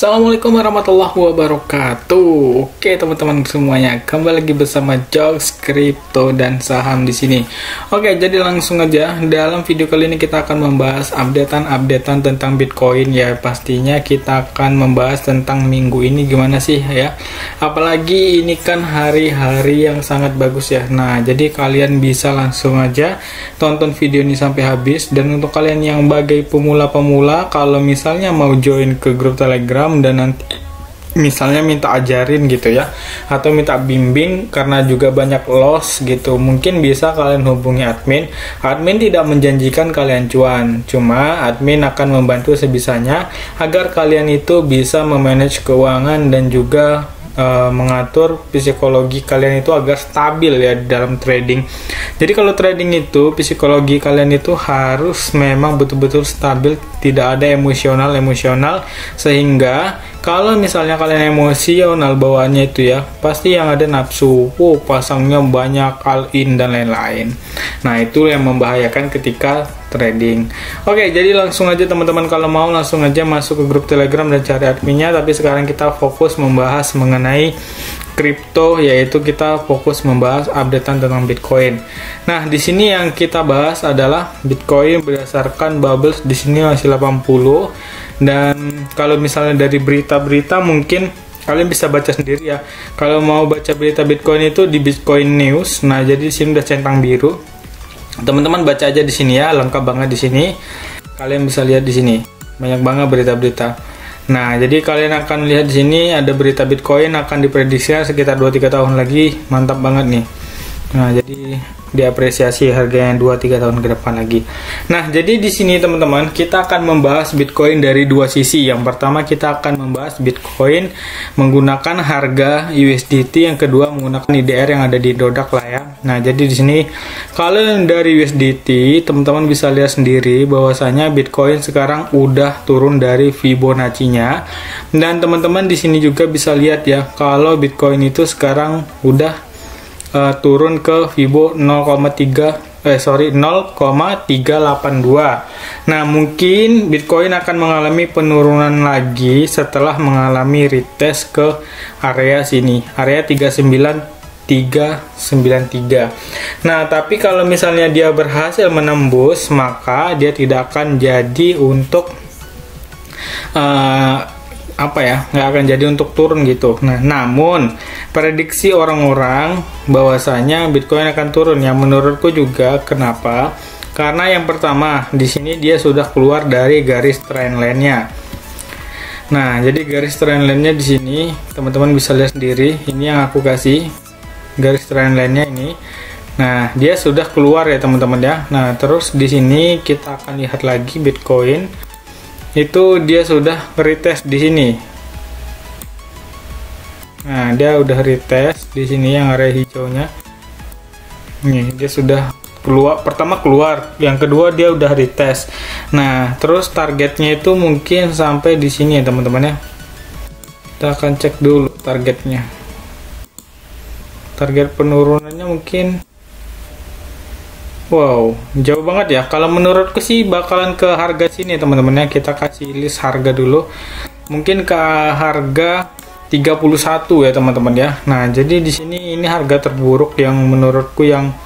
Assalamualaikum warahmatullahi wabarakatuh. Oke teman-teman semuanya, kembali lagi bersama Jokes Kripto dan Saham di sini. Oke, jadi langsung aja dalam video kali ini kita akan membahas updatean tentang Bitcoin ya. Pastinya kita akan membahas tentang minggu ini gimana sih ya. Apalagi ini kan hari-hari yang sangat bagus ya. Nah, jadi kalian bisa langsung aja tonton video ini sampai habis. Dan untuk kalian yang bagai pemula-pemula, kalau misalnya mau join ke grup Telegram dan nanti misalnya minta ajarin gitu ya, atau minta bimbing karena juga banyak loss gitu, mungkin bisa kalian hubungi admin. Admin tidak menjanjikan kalian cuan, cuma admin akan membantu sebisanya agar kalian itu bisa memanage keuangan dan juga mengatur psikologi kalian itu agar stabil ya dalam trading. Jadi kalau trading itu psikologi kalian itu harus memang betul-betul stabil, tidak ada emosional sehingga kalau misalnya kalian emosional bawaannya itu ya, pasti yang ada nafsu, pasangnya banyak, all in dan lain-lain. Nah, itu yang membahayakan ketika trading. Oke, jadi langsung aja teman-teman, kalau mau langsung aja masuk ke grup Telegram dan cari adminnya. Tapi sekarang kita fokus membahas mengenai kripto, yaitu kita fokus membahas updatean tentang Bitcoin. Nah, di sini yang kita bahas adalah Bitcoin berdasarkan bubbles di sini masih 80. Dan kalau misalnya dari berita-berita mungkin kalian bisa baca sendiri ya. Kalau mau baca berita Bitcoin itu di Bitcoin News. Nah, jadi di sini udah centang biru. Teman-teman baca aja di sini ya, lengkap banget di sini. Kalian bisa lihat di sini. Banyak banget berita-berita. Nah, jadi kalian akan lihat di sini ada berita Bitcoin akan diprediksi sekitar 2-3 tahun lagi. Mantap banget nih. Nah, jadi diapresiasi harganya 2-3 tahun ke depan lagi. Nah, jadi di sini teman-teman kita akan membahas Bitcoin dari dua sisi. Yang pertama kita akan membahas Bitcoin menggunakan harga USDT, yang kedua menggunakan IDR yang ada di Dodak lah ya. Nah, jadi di sini kalau dari USDT teman-teman bisa lihat sendiri bahwasanya Bitcoin sekarang udah turun dari Fibonacci-nya. Dan teman-teman di sini juga bisa lihat ya, kalau Bitcoin itu sekarang udah turun ke Fibo 0,382. Nah, mungkin Bitcoin akan mengalami penurunan lagi setelah mengalami retest ke area sini, area 39393. Nah, tapi kalau misalnya dia berhasil menembus, maka dia tidak akan jadi untuk nggak akan jadi untuk turun gitu. Nah, namun prediksi orang-orang bahwasanya Bitcoin akan turun, yang menurutku juga. Kenapa? Karena yang pertama di sini dia sudah keluar dari garis trendline-nya. Nah, jadi garis trendline-nya di sini teman-teman bisa lihat sendiri. Ini yang aku kasih garis trendline-nya ini. Nah, dia sudah keluar ya teman-teman ya. Nah, terus di sini kita akan lihat lagi Bitcoin itu dia sudah retest di sini. Nah, dia udah retest di sini yang area hijaunya. Nih, dia sudah keluar, pertama keluar, yang kedua dia udah retest. Nah, terus targetnya itu mungkin sampai di sini ya teman-teman ya. Kita akan cek dulu targetnya. Target penurunannya mungkin wow, jauh banget ya. Kalau menurutku sih bakalan ke harga sini teman-teman ya. Kita kasih list harga dulu. Mungkin ke harga 31 ya teman-teman ya. Nah, jadi di sini ini harga terburuk yang menurutku yang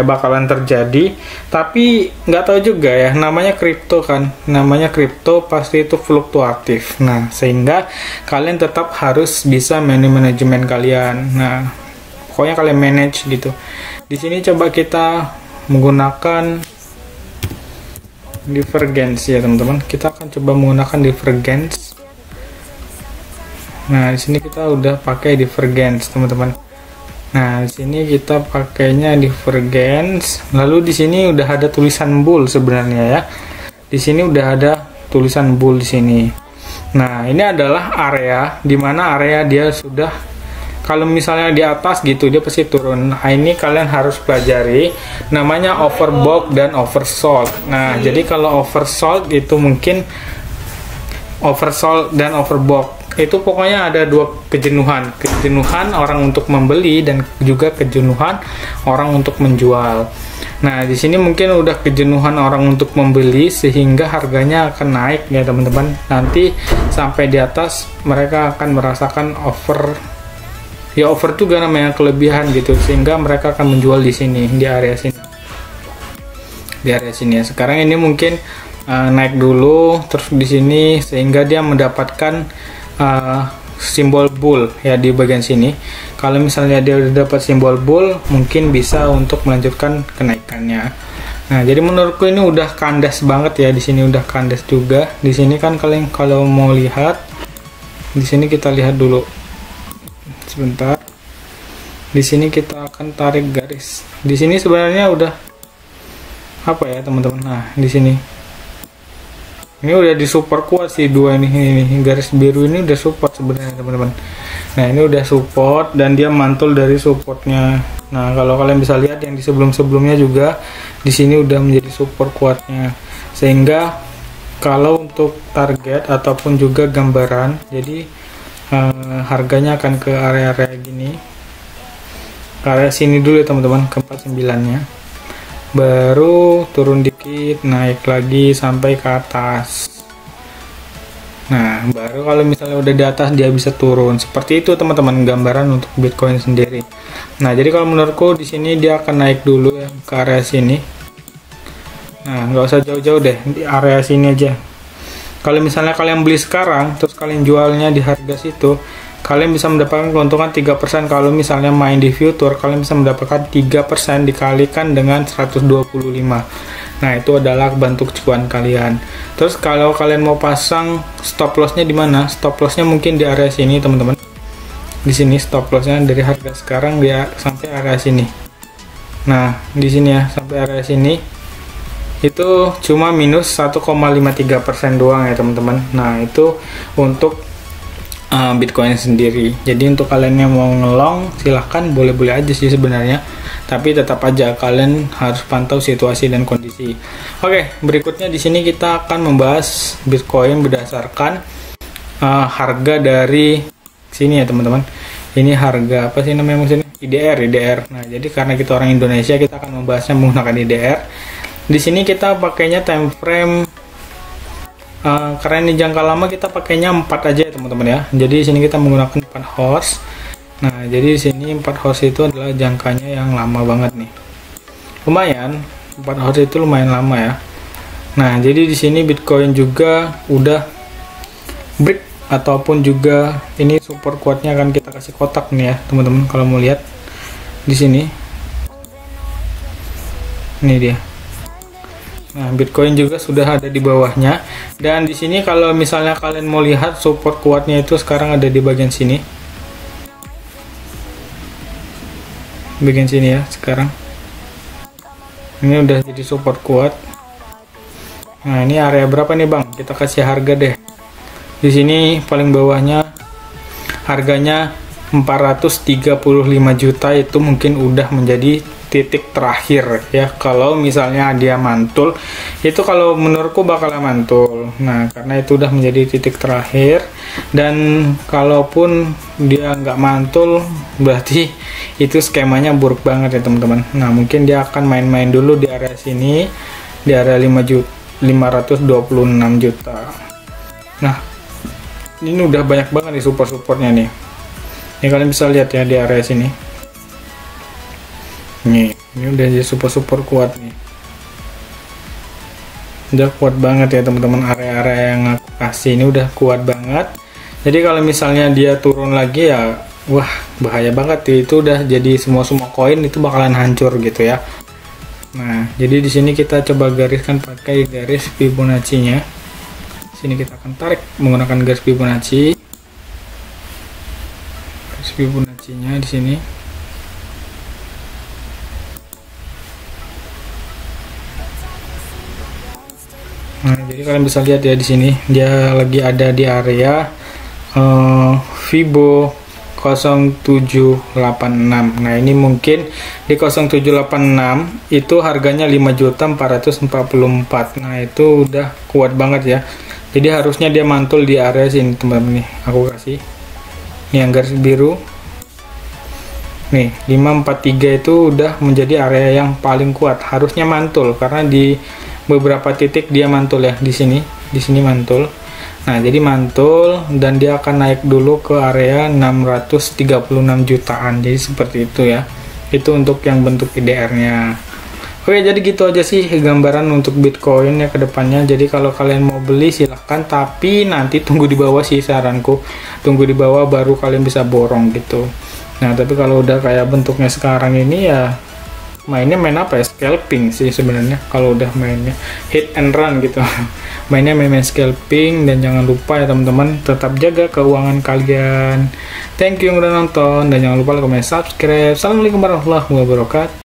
bakalan terjadi. Tapi nggak tahu juga ya, namanya kripto kan. Namanya kripto pasti itu fluktuatif. Nah, sehingga kalian tetap harus bisa manajemen kalian. Nah, pokoknya kalian manage gitu. Di sini coba kita menggunakan divergence ya teman-teman. Kita akan coba menggunakan divergence. Nah, di sini kita udah pakai divergence teman-teman. Nah, di sini kita pakainya divergence. Lalu di sini udah ada tulisan bull sebenarnya ya. Di sini udah ada tulisan bull di sini. Nah, ini adalah area dimana area dia sudah kalau misalnya di atas gitu dia pasti turun. Nah, ini kalian harus pelajari namanya overbought dan oversold. Nah, jadi kalau oversold itu mungkin oversold dan overbought itu pokoknya ada dua kejenuhan orang untuk membeli dan juga kejenuhan orang untuk menjual. Nah, di sini mungkin udah kejenuhan orang untuk membeli sehingga harganya akan naik ya teman-teman. Nanti sampai di atas mereka akan merasakan over juga namanya kelebihan gitu, sehingga mereka akan menjual di sini, di area sini. Di area sini ya. Sekarang ini mungkin naik dulu terus di sini sehingga dia mendapatkan simbol bull ya di bagian sini. Kalau misalnya dia udah dapat simbol bull, mungkin bisa untuk melanjutkan kenaikannya. Nah, jadi menurutku ini udah kandas banget ya, di sini udah kandas juga. Di sini kan kalian kalau mau lihat, di sini kita lihat dulu. Sebentar. Di sini kita akan tarik garis. Di sini sebenarnya udah apa ya, teman-teman? Nah, di sini. Ini udah disupport kuat sih dua ini garis biru ini udah support sebenarnya teman-teman. Nah, ini udah support dan dia mantul dari supportnya. Nah, kalau kalian bisa lihat yang di sebelum-sebelumnya juga di sini udah menjadi support kuatnya. Sehingga kalau untuk target ataupun juga gambaran, jadi harganya akan ke area-area gini. Ke area sini dulu ya teman-teman, ke 49-nya. Baru turun dikit, naik lagi sampai ke atas. Nah, baru kalau misalnya udah di atas dia bisa turun. Seperti itu teman-teman gambaran untuk Bitcoin sendiri. Nah, jadi kalau menurutku di sini dia akan naik dulu ya ke area sini. Nah, nggak usah jauh-jauh deh, di area sini aja. Kalau misalnya kalian beli sekarang terus kalian jualnya di harga situ, kalian bisa mendapatkan keuntungan 3%. Kalau misalnya main di future, kalian bisa mendapatkan 3% dikalikan dengan 125. Nah, itu adalah bentuk cuan kalian. Terus kalau kalian mau pasang stop lossnya di mana? Stop lossnya mungkin di area sini, teman-teman. Di sini stop lossnya dari harga sekarang dia sampai area sini. Nah, di sini ya, sampai area sini. Itu cuma minus 1,53% doang ya, teman-teman. Nah, itu untuk Bitcoin sendiri. Jadi untuk kalian yang mau ngelong silahkan, boleh-boleh aja sih sebenarnya, tapi tetap aja kalian harus pantau situasi dan kondisi. Oke, berikutnya di sini kita akan membahas Bitcoin berdasarkan harga dari sini ya teman-teman. Ini harga apa sih namanya maksudnya? IDR. Nah, jadi karena kita orang Indonesia, kita akan membahasnya menggunakan IDR. Di sini kita pakainya time frame. Karena ini jangka lama, kita pakainya 4 aja ya teman-teman ya. Jadi di sini kita menggunakan 4 horse. Nah, jadi di sini 4 horse itu adalah jangkanya yang lama banget nih. Lumayan, 4 horse itu lumayan lama ya. Nah, jadi di sini Bitcoin juga udah break ataupun juga ini support kuatnya akan kita kasih kotak nih ya, teman-teman kalau mau lihat di sini. Ini dia. Nah, Bitcoin juga sudah ada di bawahnya, dan di sini kalau misalnya kalian mau lihat support kuatnya itu sekarang ada di bagian sini. Bagian sini ya sekarang. Ini udah jadi support kuat. Nah, ini area berapa nih, Bang? Kita kasih harga deh. Di sini paling bawahnya harganya 435 juta, itu mungkin udah menjadi titik terakhir ya. Kalau misalnya dia mantul, itu kalau menurutku bakal mantul. Nah, karena itu udah menjadi titik terakhir, dan kalaupun dia nggak mantul berarti itu skemanya buruk banget ya teman-teman. Nah, mungkin dia akan main-main dulu di area sini, di area 526 juta. Nah, ini udah banyak banget nih support-supportnya nih. Ini kalian bisa lihat ya di area sini. Ini udah jadi support kuat nih. Udah kuat banget ya teman-teman, area-area yang aku kasih ini udah kuat banget. Jadi kalau misalnya dia turun lagi ya, wah bahaya banget ya. Itu udah jadi semua koin itu bakalan hancur gitu ya. Nah, jadi di sini kita coba gariskan pakai garis Fibonacci-nya. Sini kita akan tarik menggunakan garis Fibonacci. Garis Fibonacci-nya di sini. Nah, jadi kalian bisa lihat ya di sini dia lagi ada di area Fibo 0786. Nah ini mungkin di 0786 itu harganya 5.444.000. Nah itu udah kuat banget ya. Jadi harusnya dia mantul di area sini teman-teman. Nih aku kasih ini yang garis biru nih, 543 itu udah menjadi area yang paling kuat, harusnya mantul karena di beberapa titik dia mantul ya. Di sini mantul. Nah jadi mantul dan dia akan naik dulu ke area 636 jutaan. Jadi seperti itu ya. Itu untuk yang bentuk IDR nya. Oke, jadi gitu aja sih gambaran untuk Bitcoin ya ke depannya. Jadi kalau kalian mau beli silahkan, tapi nanti tunggu di bawah sih saranku. Tunggu di bawah baru kalian bisa borong gitu. Nah tapi kalau udah kayak bentuknya sekarang ini ya mainnya main apa ya, scalping sih sebenarnya. Kalau udah mainnya hit and run gitu mainnya main scalping. Dan jangan lupa ya teman-teman, tetap jaga keuangan kalian. Thank you yang udah nonton dan jangan lupa like, comment, subscribe. Assalamualaikum warahmatullahi wabarakatuh.